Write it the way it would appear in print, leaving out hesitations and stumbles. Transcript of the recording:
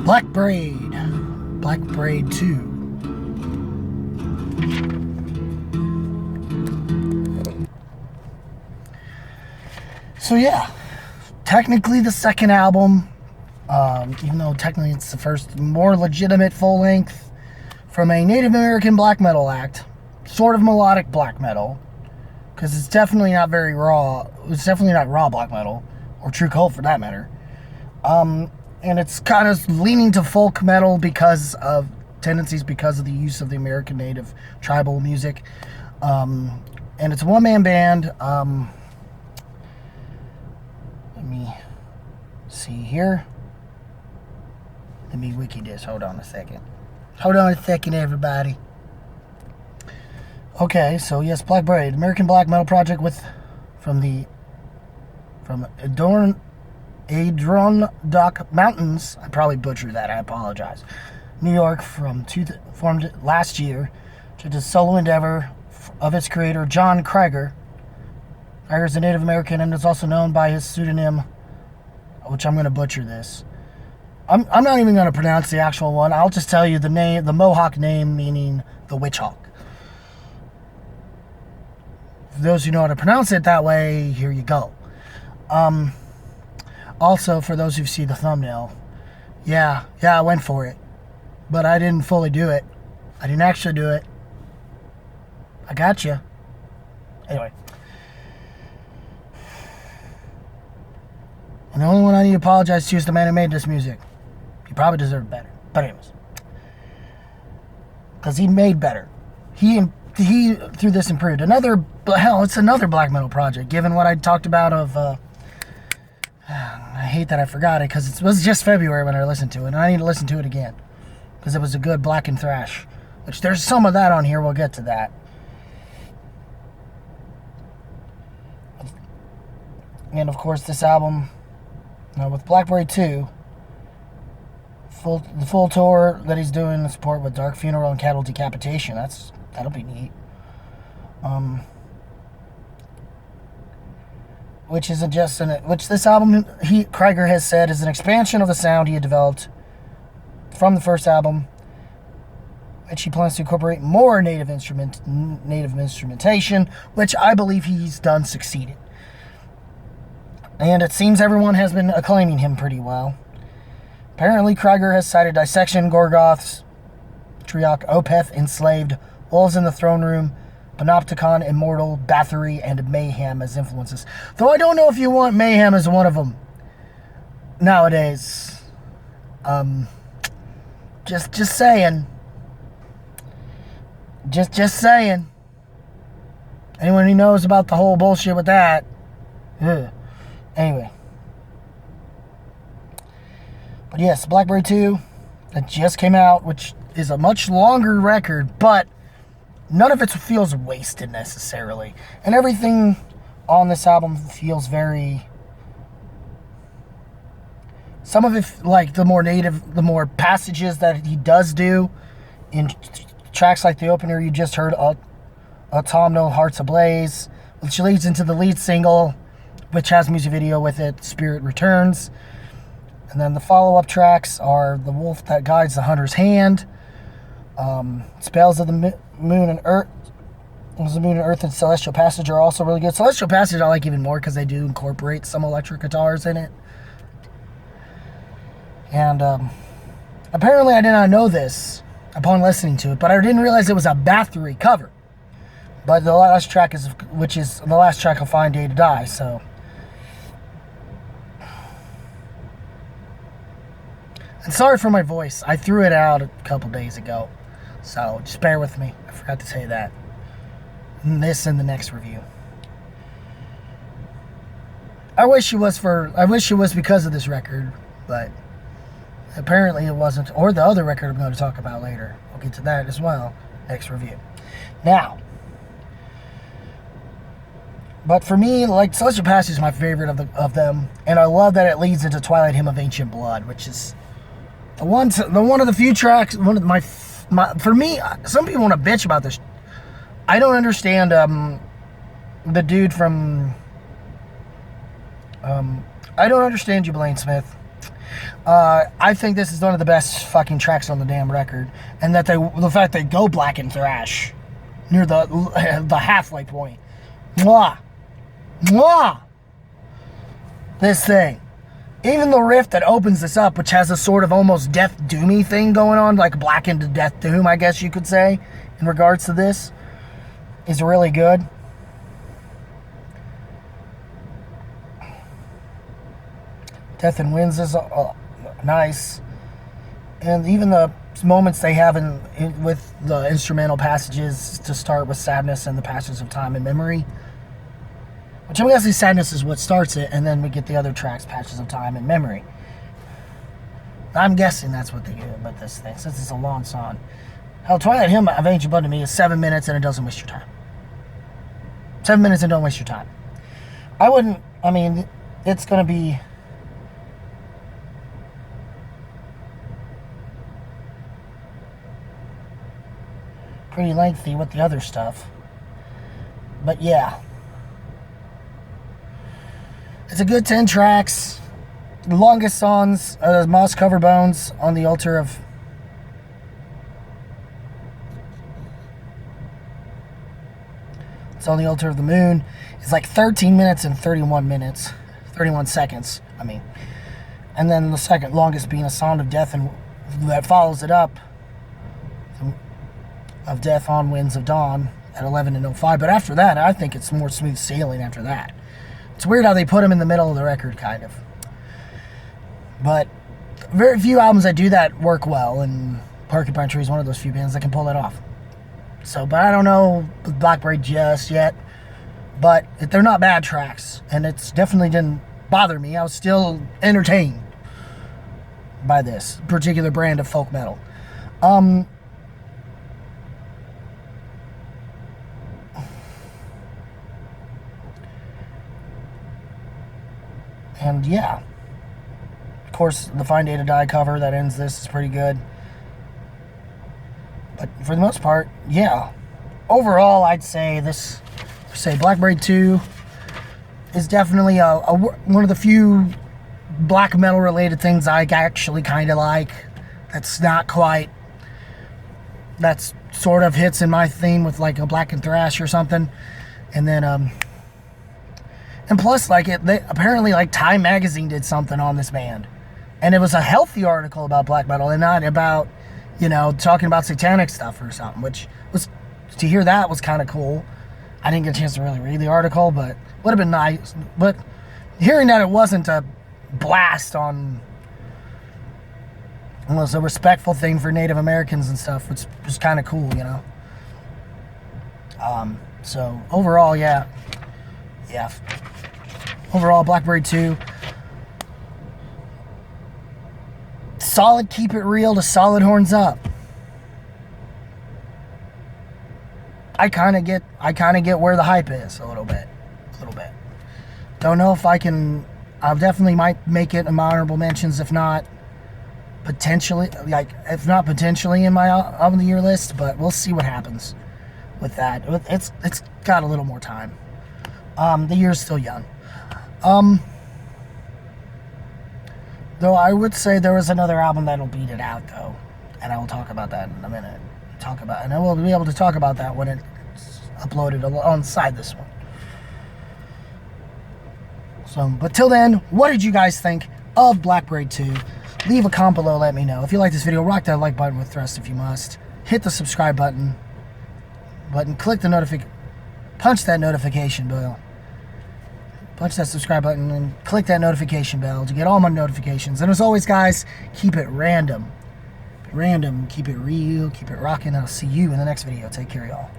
Blackbraid 2. So yeah, technically the second album, even though technically it's the first more legitimate full length from a Native American black metal act, sort of melodic black metal, because it's definitely not very raw. It's definitely not raw black metal, or true cult for that matter. And it's kind of leaning to folk metal because of the use of the American Native tribal music. And it's a one-man band. Let me see here. Let me wiki this. Hold on a second, everybody. Okay, so yes, Blackbraid, American black metal project from Adirondack Mountains. I probably butchered that. I apologize. New York, formed last year to the solo endeavor of its creator, John Krieger. Krieger is a Native American and is also known by his pseudonym, which I'm going to butcher this. I'm not even going to pronounce the actual one. I'll just tell you the name, the Mohawk name meaning the witch hawk. For those who know how to pronounce it that way, here you go. Also, for those who see the thumbnail, yeah, I went for it. But I didn't fully do it. I didn't actually do it. I got you. Anyway. And the only one I need to apologize to is the man who made this music. He probably deserved better. But anyways. Because he made better. He through this improved. It's another black metal project. Given what I talked about of... I hate that I forgot it because it was just February when I listened to it. And I need to listen to it again. Because it was a good black and thrash. Which there's some of that on here. We'll get to that. And of course this album... with Blackbraid 2, the full tour that he's doing in support with Dark Funeral and Cattle Decapitation. That'll be neat. Which this album, Krieger has said, is an expansion of the sound he had developed from the first album, which he plans to incorporate more native instrumentation, which I believe he's done succeeded. And it seems everyone has been acclaiming him pretty well. Apparently, Krieger has cited Dissection, Gorgoths, Triok, Opeth, Enslaved, Wolves in the Throne Room, Panopticon, Immortal, Bathory, and Mayhem as influences. Though I don't know if you want Mayhem as one of them nowadays. Just saying. Just saying. Anyone who knows about the whole bullshit with that. Ugh. Anyway. But yes, Blackbraid 2, that just came out, which is a much longer record, but none of it feels wasted necessarily. And everything on this album feels very... Some of it, like the more passages that he does do in tracks like the opener you just heard, Autumnal Hearts Ablaze, which leads into the lead single, which has a music video with it, Spirit Returns. And then the follow-up tracks are The Wolf That Guides the Hunter's Hand, Spells of the Moon and Earth. The Moon and Earth and Celestial Passage are also really good. Celestial Passage I like even more because they do incorporate some electric guitars in it. And apparently I did not know this upon listening to it, but I didn't realize it was a Bathory cover. But the last track is the last track of Fine Day to Die, so... And sorry for my voice. I threw it out a couple days ago. So just bear with me. I forgot to say that. In this and the next review. I wish it was because of this record, but apparently it wasn't. Or the other record I'm going to talk about later. We'll get to that as well. Next review. Now. But for me, like, Celestial Passage is my favorite of them. And I love that it leads into Twilight Hymn of Ancient Blood, which is one of the few tracks, one of my for me, some people want to bitch about this. I don't understand the dude from I don't understand you, Blaine Smith. I think this is one of the best fucking tracks on the damn record, and that the fact they go black and thrash near the halfway point. Mwah, mwah. This thing. Even the riff that opens this up, which has a sort of almost Death Doomy thing going on, like Black into Death Doom, I guess you could say, in regards to this, is really good. Death and Winds is nice. And even the moments they have with the instrumental passages to start with Sadness and the Passages of Time and Memory, which I'm guessing Sadness is what starts it, and then we get the other tracks, Patches of Time and Memory. I'm guessing that's what they do about this thing, since it's a long song. Hell, Twilight Hymn of Ancient Blood to me is 7 minutes and it doesn't waste your time. 7 minutes and don't waste your time. I mean, it's going to be... pretty lengthy with the other stuff. But yeah. It's a good 10 tracks. The longest songs, Moss Cover Bones on the Altar of... It's on the Altar of the Moon. It's like 13 minutes and 31 seconds, I mean. And then the second longest being A Sound of Death, and that follows it up of Death on Winds of Dawn at 11:05. But after that, I think it's more smooth sailing after that. It's weird how they put them in the middle of the record, kind of. But very few albums that do that work well, and Porcupine Tree is one of those few bands that can pull that off. So, but I don't know Blackbraid just yet. But they're not bad tracks, and it's definitely didn't bother me. I was still entertained by this particular brand of folk metal. And yeah, of course, the Fine Day to Die cover that ends this is pretty good. But for the most part, yeah. Overall, I'd say Blackbraid 2 is definitely one of the few black metal related things I actually kind of like. That's not quite, that's sort of hits in my theme with like a Black and Thrash or something. And then, and plus, like, apparently, like, Time Magazine did something on this band. And it was a healthy article about black metal and not about, you know, talking about satanic stuff or something, which was, to hear that was kind of cool. I didn't get a chance to really read the article, but would have been nice. But hearing that it wasn't a blast on, it was a respectful thing for Native Americans and stuff, which was kind of cool, you know. So, overall, yeah. Overall, Blackbraid 2, solid Keep It Real to solid Horns Up. I kind of get where the hype is a little bit. Don't know if I can. I definitely might make it in my honorable mentions, if not potentially in my album of the year list. But we'll see what happens with that. It's got a little more time. The year's still young. Though I would say there was another album that'll beat it out, though, and I will talk about that in a minute. And I will be able to talk about that when it's uploaded alongside this one. So, but till then, what did you guys think of Blackbraid 2? Leave a comment below, let me know. If you like this video, rock that like button with thrust if you must. Hit the subscribe button. Click the punch that notification bell. Punch that subscribe button and click that notification bell to get all my notifications. And as always, guys, keep it random. Keep it real, keep it rocking. I'll see you in the next video. Take care, y'all.